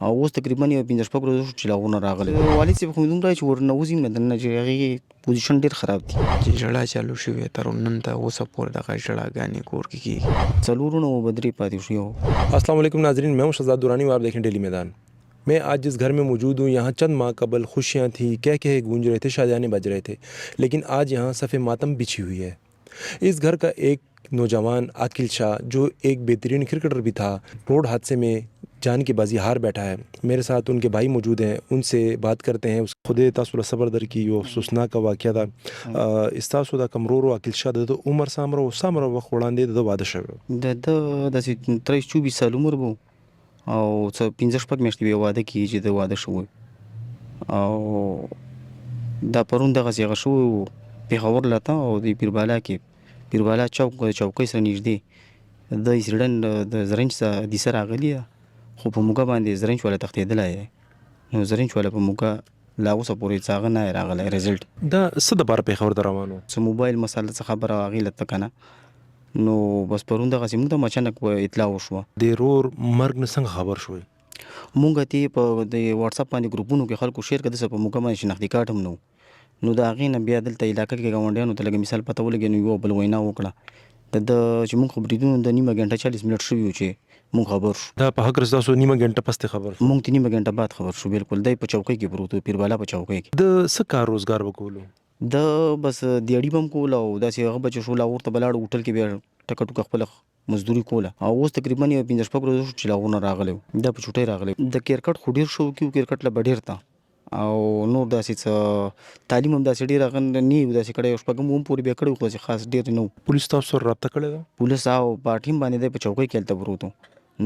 او اوس تقریبا یو 15 شپږ ورځې شو چې لا ونه راغلی. والد صاحب خو دومره چې ورنوځي نه دننه چې هغې پوزیشن ډېر خراب دي. چې ژړا چالو شوې تر نن ته اوسه پورې دغه ژړاګانې کور کې کېږي. 4 ورونه و به 3 پاتې شو. السلام علیکم ناظرین، میں ہوں شہزاد دورانی اور آپ دیکھیں ڈیلی میدان. میں آج جس گھر میں موجود ہوں یہاں چند ماہ قبل خوشیاں تھیں، کہہ گونج رہے تھے، شادیانے بج رہے تھے، لیکن آج یہاں صف ماتم بچھی ہوئی ہے. اس گھر کا ایک نوجوان عاقل شاہ جو ایک بہترین کرکٹر بھی تھا، روڈ حادثے میں جان کی بازی ہار بیٹھا ہے. میرے ساتھ ان کے بھائی موجود ہیں، ان سے بات کرتے ہیں. خود تاسو صبر در کی جو افسوسناک واقعہ تھا استاسو دا کمرورو عاقل شاہ د عمر سامره وخت وړاندې د واده شوی د داسې 23-24 سال عمر به او څه 15 شپږ میاشتې به واده کېږي چې د واده شوی. او دا پرون دغسې هغه شوی و پېښور لته او د پیربالا کې پیربالا چوکۍ سره نږدې د ایسېډنټ د زرنج حادثه راغلې ده، خو په موږه باندې زرنج والا تښتېدلی دی. نو زرنج والا په موږه لا اوسه پورې څه هغه نه راغلی رزلټ. دا څه دپاره پېښور ته روان و؟ څه موبایل مسله څه خبره هغې لته که نه. نو بس پرون دغسې موږ ته اچانک اطلاع وشوه. د رور مرګ نه څنګه خبر شوی؟ مونږ ته په د واتساپ باندې ګروپونو کې خلکو شیر کړه، دسه په موږ باندې شناختی کارت هم نه و. نو د هغې نه بیا دلته علاقه کې ګاونډیانو ته لږ مثال پته ولګېد، نو یو بل وینا وکړه د چې مونږ خو بریدونو د نیمه ګنټه 40 منټ شوي وو چې مونږ خبر شو. دا په حق ستاسو نیمه ګنټه پس ته خبر شو؟ مونږ ته نیمه ګنټه بعد خبر شو. بالکل دی په چوکۍ کې پروت و، پیربالا په چوکۍ کې. د څه کار روزګار وکولو؟ د بس دیاړي به هم کوله او داسې هغه به چې شو لا ورته به لاړو هوټل کې بیا ټکه ټوکه خپله مزدوري کوله. او اوس تقریبا یو 15 شپږ ورځې شو چې لا ونه راغلی و، دا په چوټۍ راغلی. د کرکټ خو ډېر شوقي و، کرکټ له به ډېر ته او نور داسې څه تعلیم هم داسې ډېر هغه نه یې داسې کړی، شپږم اووم پورې بیا کړی و، خو داسې خاص ډېر نه و. پولیس تاسو سره رابطه کړې ده؟ پولیس او په ټیم باندې دی په چوکۍ کې هلته پروت و.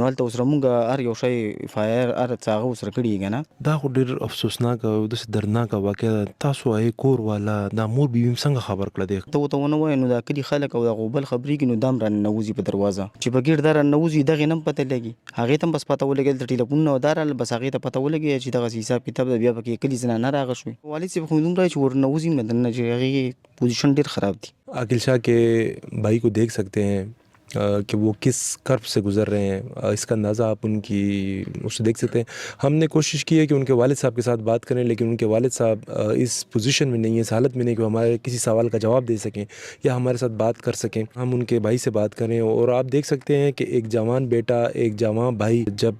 نو هلته اوس مونږ هر یو شی اف آی آر هر څه هغه ورسره کړي که نه. دا خو ډېر افسوسناک او داسې دردناکه واقعه ده. تاسو هغې کور والا دا مور بیبي هم څنګه خبر کړه دی؟ ته ورته ونه وایې نو دا کلي خلک او دغه بل خبرېږي، نو دا هم راننوځي په دروازه چې په ګېټ دا راننوځي، دغې نه هم پته لګي، هغې ته هم بس پته ولګېدل. د ټلیفونونه او دا راغلل، بس هغې ته پته ولګېده چې دغسې حساب کتاب ده. بیا پکې کلي زنانه راغه شوې. والد صاحب خو دومره چې ورنوځي نه دننه چې هغې پوزیشن ډېر خراب دي. عاقل شاہ کے بھائی کو دیکھ سکتے ہیں کہ وہ کس کرب سے گزر رہے ہیں، اس کا اندازہ آپ ان کی اس سے دیکھ سکتے ہیں. ہم نے کوشش کی ہے کہ ان کے والد صاحب کے ساتھ بات کریں، لیکن ان کے والد صاحب اس پوزیشن میں نہیں ہیں، اس حالت میں نہیں کہ وہ ہمارے کسی سوال کا جواب دے سکیں یا ہمارے ساتھ بات کر سکیں. ہم ان کے بھائی سے بات کریں اور آپ دیکھ سکتے ہیں کہ ایک جوان بیٹا، ایک جوان بھائی جب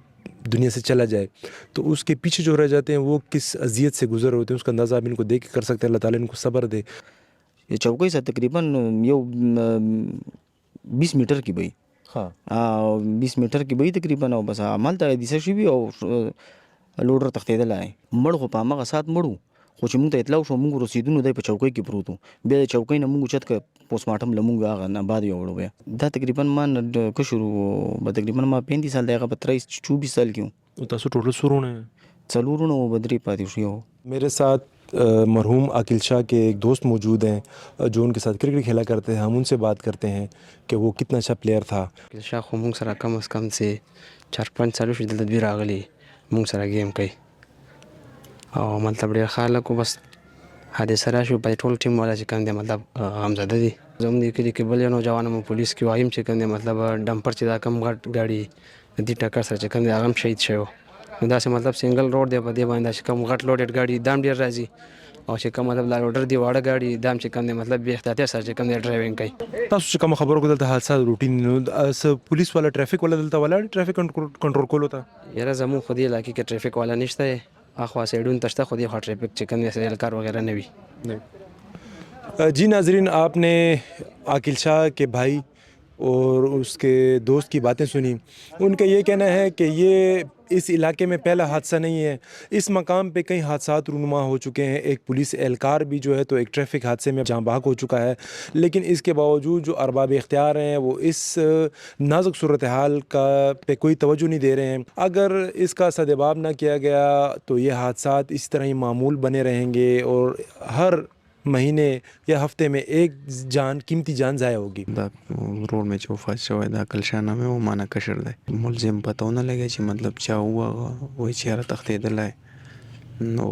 دنیا سے چلا جائے تو اس کے پیچھے جو رہ جاتے ہیں وہ کس اذیت سے گزر ہوتے ہیں، اس کا اندازہ آپ ان کو دیکھ کے کر سکتے ہیں. اللہ تعالیٰ ان کو صبر دے. چوکۍ سره تقریبا یو 20 میټر کې به وي. 20 میټر کې به وي تقریبا. او بس همالته حادثه شوي او لوډر تښتېدلی. مړ خو په همغه ساعت مړ و، خو چې موږ ته اطلاع وشوه موږ رسېدو نو دی په چوکۍ کې پروت و. بیا د چوکۍ نه موږ اوچت کړه، پوسټ مارټم له موږ هغه نه بعد یې وړو. بیا دا تقریبا ما نه کشر و، به تقریبا ما 35 سال دی، هغه په 23-24 سال کې و. تاسو ټوټل څو وروڼه یې؟ 4 ورونه و به 3 پاتې شو. میرے ساتھ مرحوم عاقل شاہ کے ایک دوست موجود ہیں جو ان کے ساتھ کرکٹ کھیلا کرتے ہیں. ہم ان سے بات کرتے ہیں کہ وہ کتنا اچھا پلیئر تھا. عاقل شاه خو موږ سره کم از کم چې 4-5 سالو شو دلته دوی راغلي، موږ سره ګیم کوي او مطلب ډېر خلک و. بس حادثه راشي په ټول ټیم والا چې کوم دی مطلب غمزده دي. زموږ دې کلي کې بل یو نوجوان هم پولیس کې وایم چې کوم دی مطلب ډمپر چې دا کم غټ ګاډي د دې ټکر سره چې کوم دی هغه هم شهید شوی. نو داسې مطلب سنګل روډ دی، په دې باندې چې کوم غټ لوډډ ګاډي دا هم ډېر راځي، او چې کوم مطلب لا لوډر دی واړه ګاډي دا هم چې کوم دی مطلب بې احتیاطۍ سره چې کوم دی ډرایوینګ کوي. تاسو چې کومه خبره وکړه دلته حادثات روټین نو پولیس والا ټرافیک والا دلته ولاړ ټرافیک کنټرول کولو ته؟ یاره زموږ خو دې علاقې کې ټرافیک والا نشته دی، اخوا سایډونو ته شته، خو دې خوا ټرافیک چې کوم دی سیلکار وغیرہ نه وي. جی ناظرین، آپ نے عاقل شاہ کے بھائی اور اس کے دوست کی باتیں سنی. ان کا یہ کہنا ہے کہ یہ اس علاقے میں پہلا حادثہ نہیں ہے، اس مقام پہ کئی حادثات رونما ہو چکے ہیں. ایک پولیس اہلکار بھی جو ہے تو ایک ٹریفک حادثے میں جاں بحق ہو چکا ہے، لیکن اس کے باوجود جو ارباب اختیار ہیں وہ اس نازک صورتحال کا پہ کوئی توجہ نہیں دے رہے ہیں. اگر اس کا سدباب نہ کیا گیا تو یہ حادثات اس طرح ہی معمول بنے رہیں گے اور ہر مہینے یا ہفتے میں ایک جان، قیمتی جان ضائع ہوگی. دا روډ مې چې وفات شوی د عاقل شاه نامې و، ما نه کشر دی. ملزم پته ونه لګی چې مطلب چا ووهغه، وایي چې یاره تښتېدلی. نو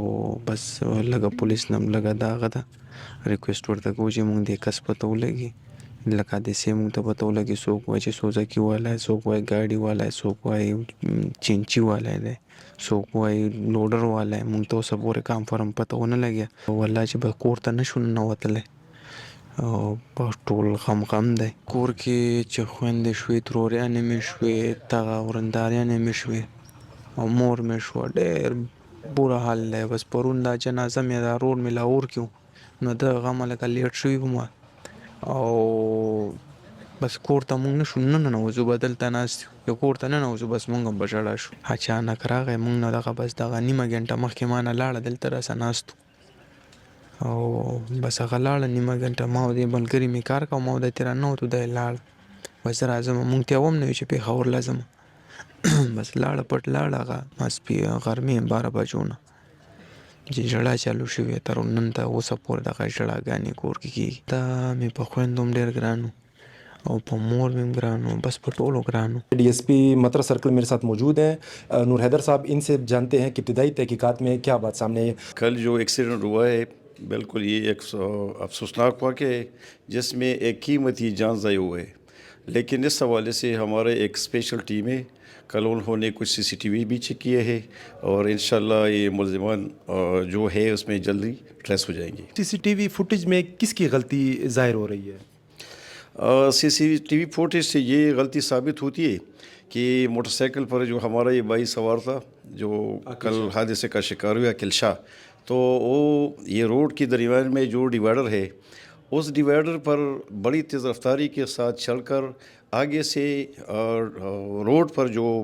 بس لږه پولیس نه هم لږه دا هغه ده ریکویسټ ورته کوو چې مونږ دې کس پته ولګي، لکه حادثې مونږ ته پته ولګي. څوک وایي چې سوزکي والا، څوک وایي ګاډي والا، څوک وایي چینچي والا دی، څوک وایي لوډر والا مونږ ته اوسه پورې کانفرم پته ونه لګیا والله چې به کور ته نشو ننوتلی او په ټول غم دی کور کې چې خویندې شوې تروریانې مې شوې دغه ورنداریانې مې شوې او مور مې شوه ډېر بوره حال دی بس پرون دا جنازه مې دا رور مې لاهور کې و نو د غمه لکه لیټ شوي وم او بس کور ته مونږ نشو ننوځو به دلته ناست یو که کور ته ننوځو بس مونږ هم به ژړا شو اچانک راغی مونږ نه دغه بس دغه نیمه ګنټه مخکې ما نه لاړه دلته راسه ناست او بس هغه لاړه نیمه ګنټه ما او دې ملګري مې کار کوه ما ورته راننوتو دی لاړ بس زه راځم مونږ ته هم نه وي چې پېښور له ځم بس لاړه پټ لاړه هغه غرمې 12 بجو نه چې ژړا چالو شوې تر نن ته اوسه پورې دغه ژړاګانې کور کې کېږي دا مې په خویندو هم ډېر ګران و او په مور مې هم ګران و بس په ټولو ګران و ڈی ایس پی مطرح سرکل میرے ساتھ موجود ہیں نور حیدر صاحب ان سے جانتے ہیں کہ ابتدائی تحقیقات میں کیا بات سامنے آئی کل جو ایکسیڈنٹ ہوا ہے بالکل یہ ایک افسوسناک واقعہ ہے جس میں ایک قیمتی جان ضائع ہوئے لیکن اس حوالے سے ہمارے ایک اسپیشل ٹیم ہے کل انہوں نے کچھ سی سی ٹی وی بھی چیک کیے ہیں اور انشاءاللہ یہ ملزمان جو ہے اس میں جلدی ٹریس ہو جائیں گے سی سی ٹی وی فوٹیج میں کس کی غلطی ظاہر ہو رہی ہے سی سی ٹی وی فوٹیج سے یہ غلطی ثابت ہوتی ہے کہ موٹر سائیکل پر جو ہمارا یہ بھائی سوار تھا جو کل حادثے کا شکار ہوا عقیل شاہ تو وہ یہ روڈ کی درمیان میں جو ڈیوائیڈر ہے اس ڈیوائیڈر پر بڑی تیز رفتاری کے ساتھ چل کر آگے سے روڈ پر جو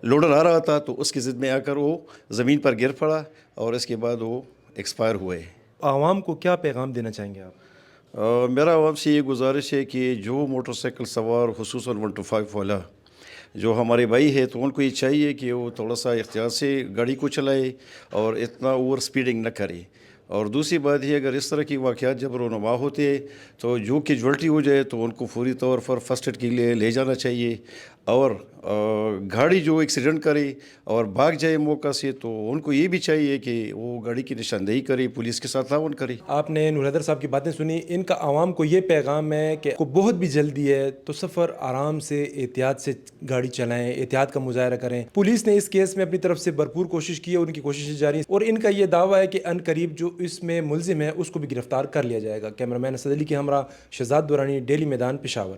لوڈر آ رہا تھا تو اس کی ضد میں آ کر وہ زمین پر گر پڑا اور اس کے بعد وہ ایکسپائر ہوئے. عوام کو کیا پیغام دینا چاہیں گے آپ؟ میرا عوام سے یہ گزارش ہے کہ جو موٹر سائیکل سوار خصوصاً 125 والا جو ہمارے بھائی ہے تو ان کو یہ چاہیے کہ وہ تھوڑا سا احتیاط سے گاڑی کو چلائے اور اتنا اوور سپیڈنگ نہ کرے. اور دوسری بات یہ اگر اس طرح کی واقعات جب رونما ہوتے ہیں تو جو کیجوالٹی ہو جائے تو ان کو فوری طور پر فرسٹ ایڈ کے لیے لے جانا چاہیے. اور گاڑی جو ایکسیڈنٹ کرے اور بھاگ جائے موقع سے تو ان کو یہ بھی چاہیے کہ وہ گاڑی کی نشاندہی کرے, پولیس کے ساتھ تعاون کرے. آپ نے نور حیدر صاحب کی باتیں سنی, ان کا عوام کو یہ پیغام ہے کہ کو بہت بھی جلدی ہے تو سفر آرام سے احتیاط سے گاڑی چلائیں, احتیاط کا مظاہرہ کریں. پولیس نے اس کیس میں اپنی طرف سے بھرپور کوشش کی ہے, ان کی کوششیں جاری ہیں اور ان کا یہ دعویٰ ہے کہ ان قریب جو اس میں ملزم ہے اس کو بھی گرفتار کر لیا جائے گا. کیمرہ مین اسد علی کے ہمراہ شہزاد دورانی, ڈیلی میدان, پشاور.